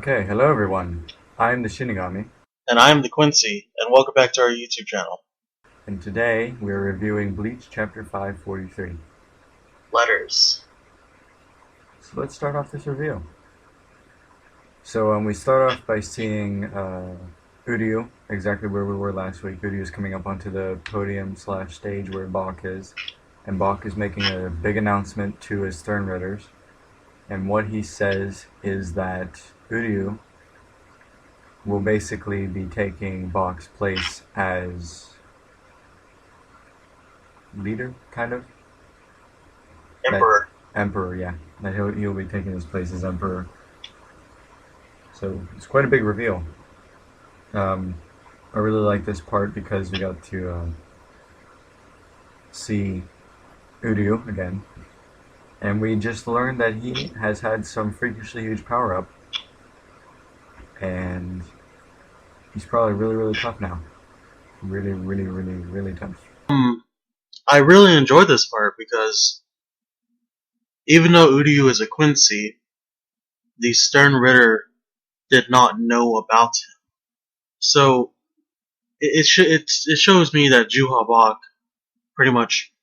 Okay, hello everyone. I'm the Shinigami, And I'm the Quincy, and welcome back to our YouTube channel. and today we're reviewing Bleach Chapter 543. Letters. So let's start off this review. So we start off by seeing Uryu, exactly where we were last week. Uryu is coming up onto the podium slash stage where Bach is, and Bach is making a big announcement to his Sternritters. And what he says is that Uryu will basically be taking Bach's place as leader, kind of. Emperor. Emperor, yeah. That he'll be taking his place as Emperor. So it's quite a big reveal. I really like this part because we got to see Uryu again. And we just learned that he has had some freakishly huge power up. And he's probably really, really tough now. Really, really, really, really tough. I really enjoyed this part because even though Uryu is a Quincy, the Stern Ritter did not know about him. So it shows me that Juha Bach pretty much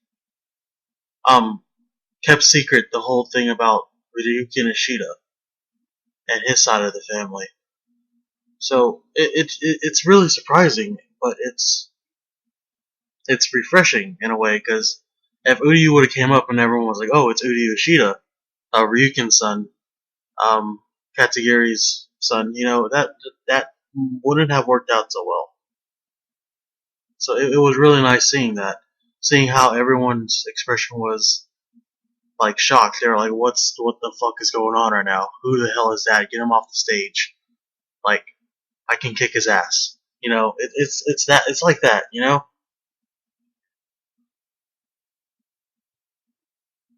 kept secret the whole thing about Ryuki Nishida and his side of the family. So it's really surprising, but it's refreshing in a way, because if Uryu would have came up and everyone was like, "Oh, it's Uryu Ishida, Ryukin's son, Katagiri's son," that wouldn't have worked out so well. So it was really nice seeing how everyone's expression was like shocked. They were like, "What the fuck is going on right now? Who the hell is that? Get him off the stage! Like, I can kick his ass." It's like that,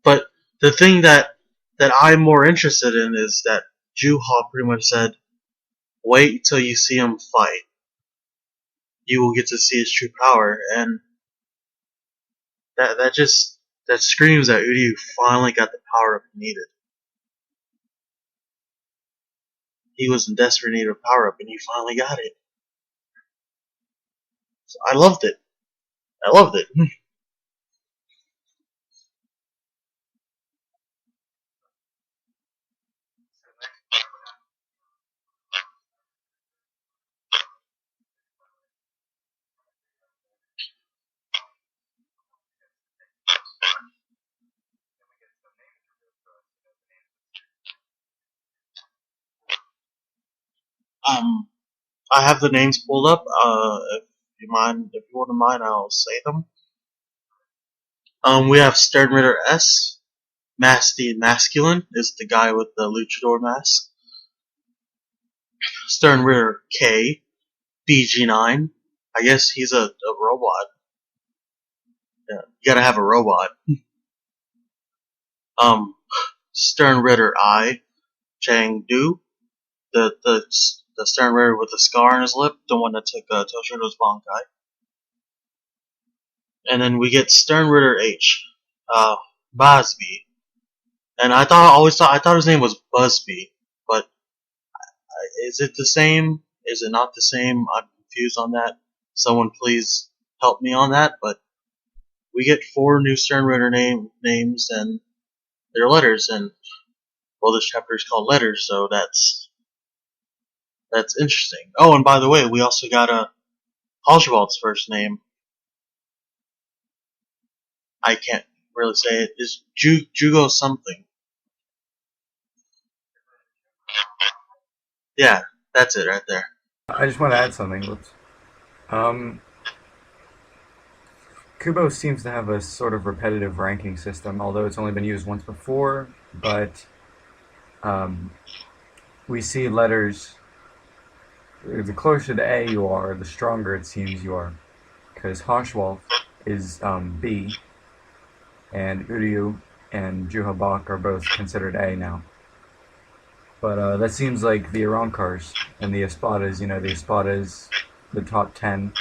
But the thing that I'm more interested in is that Juha pretty much said, "Wait till you see him fight. You will get to see his true power," and that screams that Uryu finally got the power up he needed. He was in desperate need of power up, and he finally got it. So I loved it. I loved it. I have the names pulled up. If you wouldn't mind, I'll say them. We have Sternritter S. The Masculine is the guy with the luchador mask. Sternritter K. BG9. I guess he's a robot. Yeah, you gotta have a robot. Sternritter I. Chang Du. The Sternritter with the scar on his lip, the one that took Toshiro's Bankai. And then we get Sternritter H. Basby. And I thought his name was Busby, but is it the same? Is it not the same? I'm confused on that. Someone please help me on that. But we get 4 new Sternritter names and their letters, and well, this chapter is called Letters, so that's interesting. Oh, and by the way, we also got a Oswald's first name. I can't really say it. Is Jugo something? Yeah, that's it right there. I just want to add something. Kubo seems to have a sort of repetitive ranking system, although it's only been used once before, but we see letters. The closer to A you are, the stronger it seems you are. Because Hoshwolf is B, and Uryu and Juha Bach are both considered A now. But that seems like the Arankars and the Espadas. The Espadas, the top 10.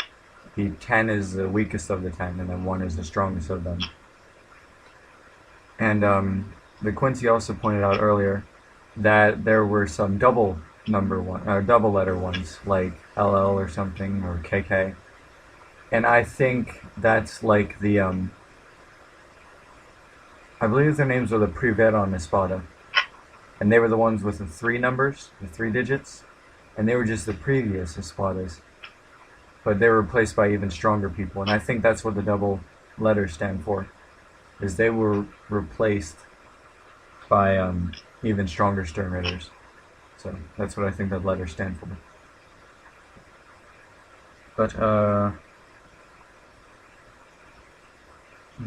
The 10 is the weakest of the 10, and then 1 is the strongest of them. And the Quincy also pointed out earlier that there were some double number one, double letter ones like LL or something or KK, and I think that's like the I believe their names were the Priveron Espada, and they were the ones with the three numbers, the three digits, and they were just the previous Espadas, but they were replaced by even stronger people, and I think that's what the double letters stand for, is they were replaced by even stronger Stern Raiders. So that's what I think that letters stand for. But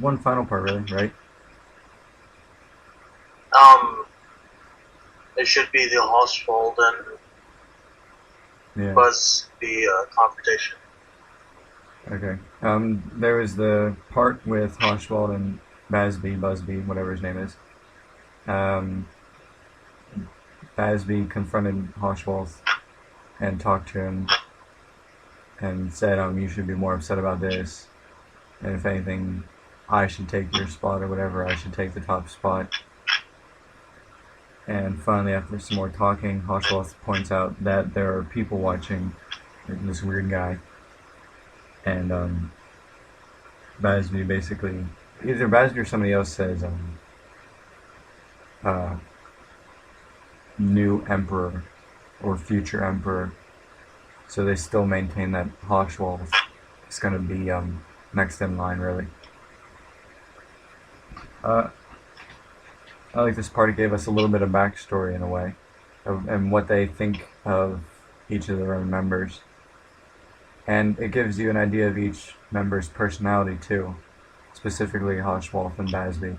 one final part, really, right? Um, it should be the Oswald and Yeah. Busby confrontation. Okay. There was the part with Hoshwald and Busby, whatever his name is. Um, Basby confronted Hoshwald and talked to him and said, you should be more upset about this. And if anything, I should take your spot or whatever. I should take the top spot. And finally, after some more talking, Hoshwald points out that there are people watching this weird guy. And Basby basically, either Basby or somebody else says, new emperor or future emperor. So they still maintain that Hoshwald is going to be next in line, really. I like this part. It gave us a little bit of backstory in a way, and what they think of each of their own members. And it gives you an idea of each member's personality too, specifically Hoshwolf and Basby.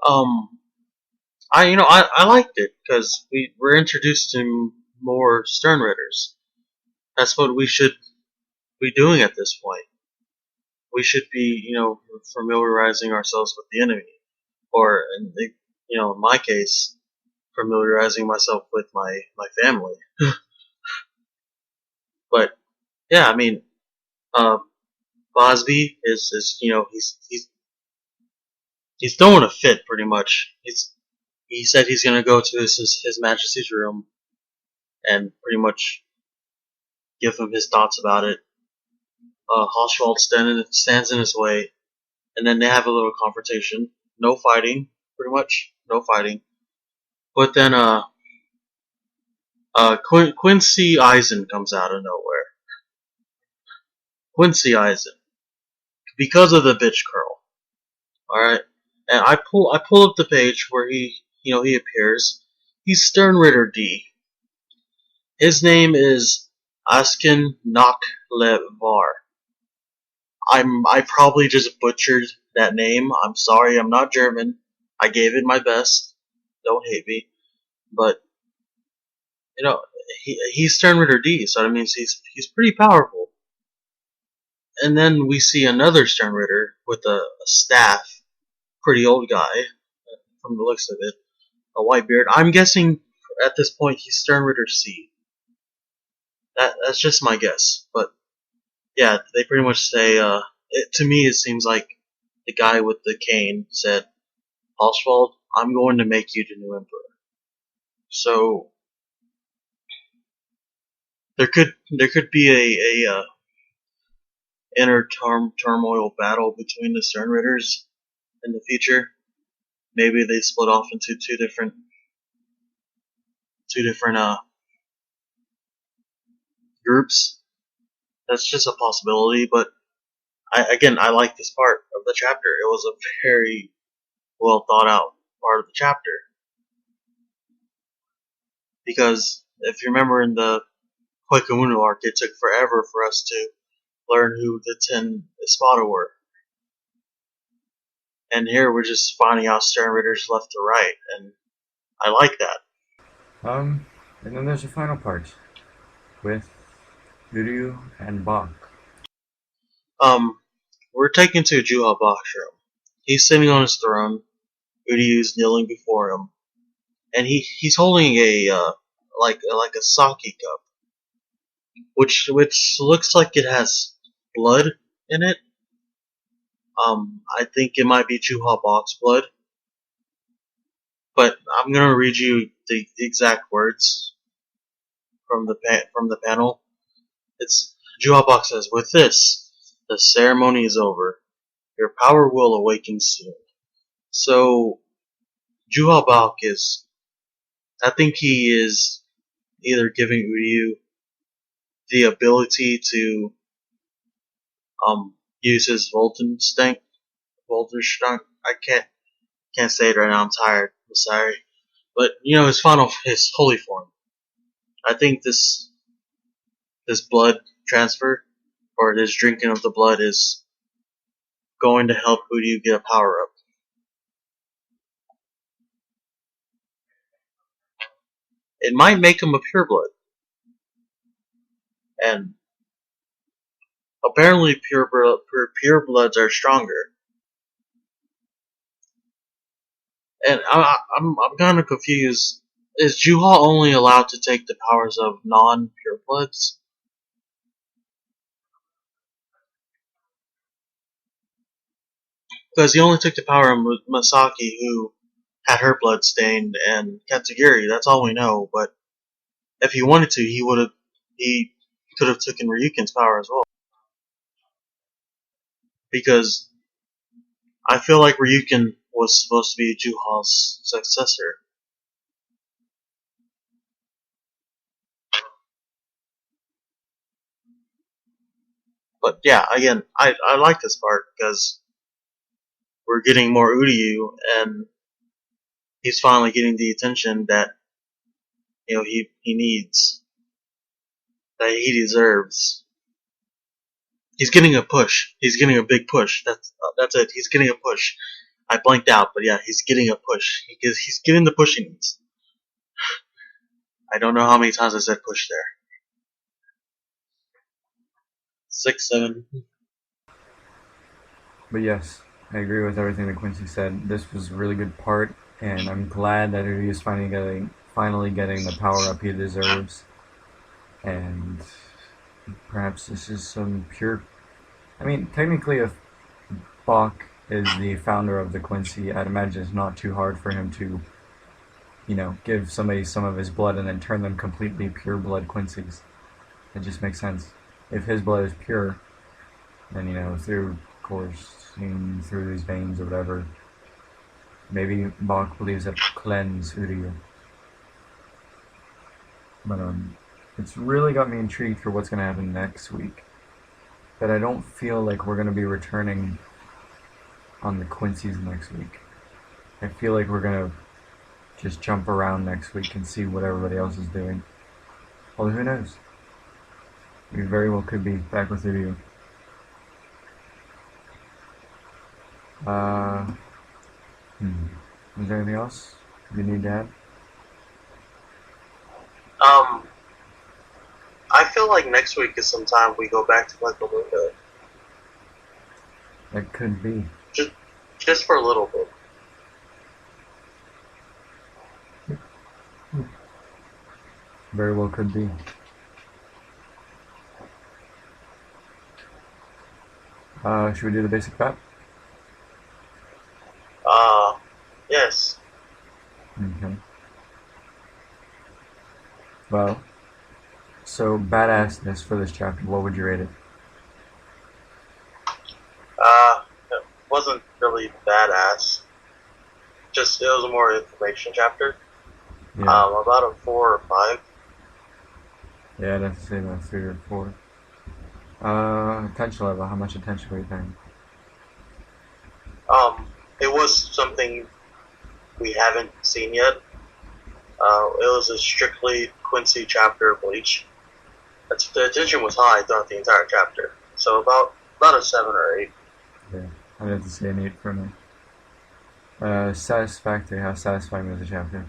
Um, I liked it because we were introduced to more Stern Raiders. That's what we should be doing at this point. We should be, familiarizing ourselves with the enemy, or in my case, familiarizing myself with my family. But yeah, I mean, Bosby is he's throwing a fit pretty much. He said he's gonna go to his Majesty's room and pretty much give him his thoughts about it. Hochwald stands in his way, and then they have a little confrontation. No fighting, pretty much, no fighting. But then Quincy Eisen comes out of nowhere. Quincy Eisen, because of the bitch curl. All right, and I pull up the page where he appears. He's Stern Ritter D. His name is Askin Naklevar. I probably just butchered that name. I'm sorry. I'm not German. I gave it my best. Don't hate me. But you know, he's Stern Ritter D, so that means he's pretty powerful. And then we see another Stern Ritter with a staff, pretty old guy from the looks of it, a white beard. I'm guessing at this point he's Stern Ritter C. That's just my guess, but yeah, they pretty much say. To me, it seems like the guy with the cane said, "Oswald, I'm going to make you the new emperor." So there could be a inner turmoil battle between the Stern Ritters in the future. Maybe they split off into two different groups. That's just a possibility, but I like this part of the chapter. It was a very well thought out part of the chapter. Because if you remember in the Koikumuno arc, it took forever for us to learn who the 10 Espada were. And here we're just finding out Stern Ritters left to right, and I like that. And then there's the final part with Uryu and Bach. We're taken to Juha Bach's room. He's sitting on his throne. Uryu's kneeling before him, and he's holding a like a sake cup, which looks like it has blood in it. I think it might be Juha Bach's blood. but I'm gonna read you the exact words from the panel. It's Juhabak says, "With this, the ceremony is over. Your power will awaken soon." So Juhabak is, I think he is either giving Uryu the ability to use his Voltenstank. I can't say it right now. I'm tired. I'm sorry, but his holy form. I think this blood transfer or this drinking of the blood is going to help Uryu get a power up. It might make him a pureblood, and apparently purebloods are stronger. And I'm kind of confused. Is Juha only allowed to take the powers of non-purebloods? Because he only took the power of Masaki, who had her blood stained, and Katsugiri. That's all we know. But if he wanted to, he could have taken Ryuken's power as well. Because I feel like Ryuken was supposed to be Juha's successor. But yeah, again, I like this part because we're getting more Uryu, and he's finally getting the attention that he needs, that he deserves. He's getting a push. He's getting a big push. That's it. He's getting a push. I blanked out, but yeah, he's getting a push. He's getting the push he needs. I don't know how many times I said push there. 6, 7. But yes, I agree with everything that Quincy said. This was a really good part, and I'm glad that he is finally getting the power up he deserves. And perhaps this is some pure. I mean, technically, if Bach is the founder of the Quincy, I'd imagine it's not too hard for him to, give somebody some of his blood and then turn them completely pure blood Quincy's. It just makes sense. If his blood is pure, then, through coursing through these veins or whatever, maybe Bach believes that cleanse Uryu. But it's really got me intrigued for what's going to happen next week. But I don't feel like we're going to be returning on the Quincy's next week. I feel like we're going to just jump around next week and see what everybody else is doing. Although who knows? We very well could be back with Uryu. Is there anything else you need to add? I feel like next week is sometime we go back to like the window. That could be. Just for a little bit. Very well could be. Should we do the basic fact? Yes. Okay. Well, so badassness for this chapter, what would you rate it? It wasn't really badass. Just, it was a more information chapter. Yeah. About a 4 or 5. Yeah, I'd have to say about 3 or 4. Attention level, how much attention were you paying? It was something we haven't seen yet. It was a strictly Quincy chapter of Bleach. The attention was high throughout the entire chapter. So about a 7 or 8. Yeah, I'd have to say an 8 for me. Satisfactory, how satisfying was the chapter?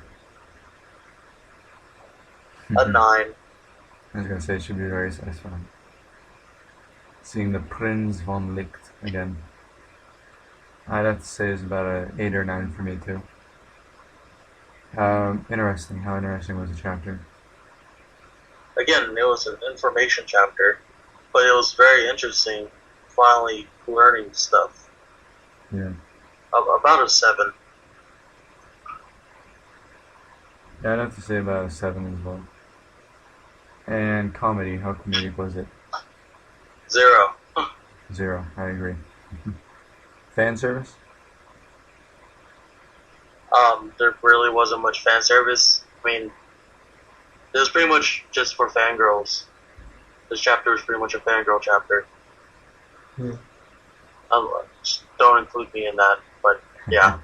A 9. I was gonna say it should be very satisfying. Seeing the Prinz von Licht again. I'd have to say it's about a 8 or 9 for me too. Interesting. How interesting was the chapter? Again, it was an information chapter, but it was very interesting. Finally learning stuff. Yeah. About a 7. Yeah, I'd have to say about a 7 as well. And comedy, how comedic was it? 0. 0, I agree. Fan service? There really wasn't much fan service. I mean, it was pretty much just for fangirls. This chapter was pretty much a fangirl chapter. Yeah. Just don't include me in that, but yeah.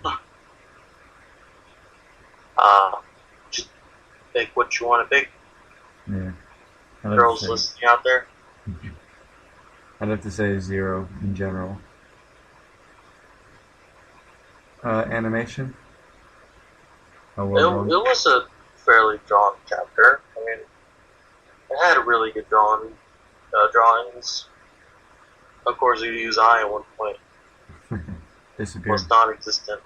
Just pick what you want to pick. Yeah. Girls listening out there. I'd have to say 0 in general. Animation? How It, well done? it was a fairly drawn chapter. I mean, it had really good drawings. Of course, you use eye at one point Disappeared. was non-existent.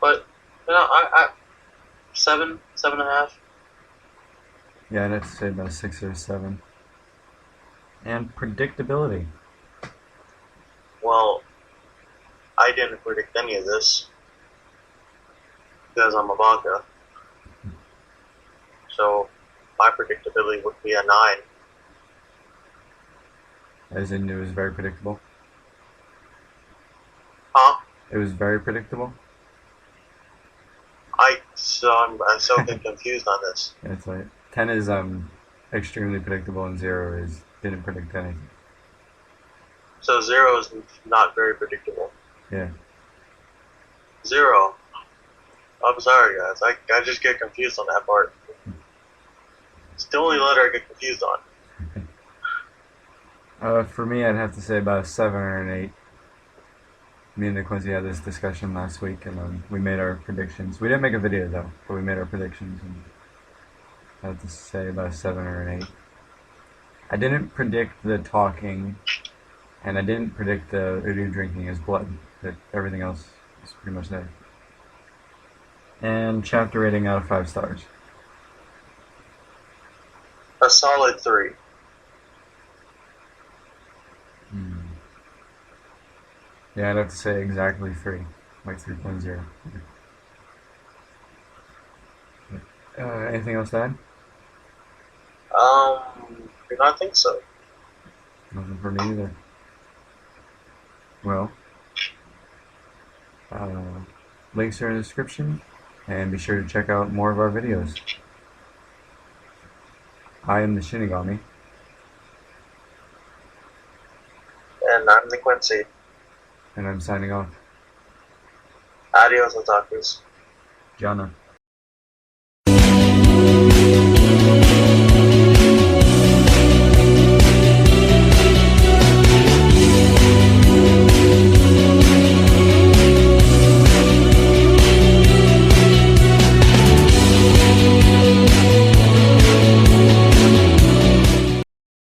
But I 7.5. Yeah, I'd have to say about 6 or 7. And predictability. Well, I didn't predict any of this because I'm a manga. So my predictability would be a 9. As in, it was very predictable. Huh? It was very predictable. I'm so confused on this. That's right. 10 is extremely predictable, and 0 is didn't predict anything. So 0 is not very predictable. Yeah. 0. I'm sorry, guys. I just get confused on that part. It's the only letter I get confused on. For me, I'd have to say about a 7 or an 8. Me and Quincy had this discussion last week, and we made our predictions. We didn't make a video though, but we made our predictions, and I have to say about a 7 or an 8. I didn't predict the talking, and I didn't predict the Udu drinking his blood. But everything else is pretty much there. And chapter rating out of 5 stars. A solid 3. Yeah, I'd have to say exactly 3, like 3.0. Anything else to add? Do not think so. Nothing for me either. Well, links are in the description, and be sure to check out more of our videos. I am the Shinigami. And I'm the Quincy. And I'm signing off. Adios, otakus. Jana.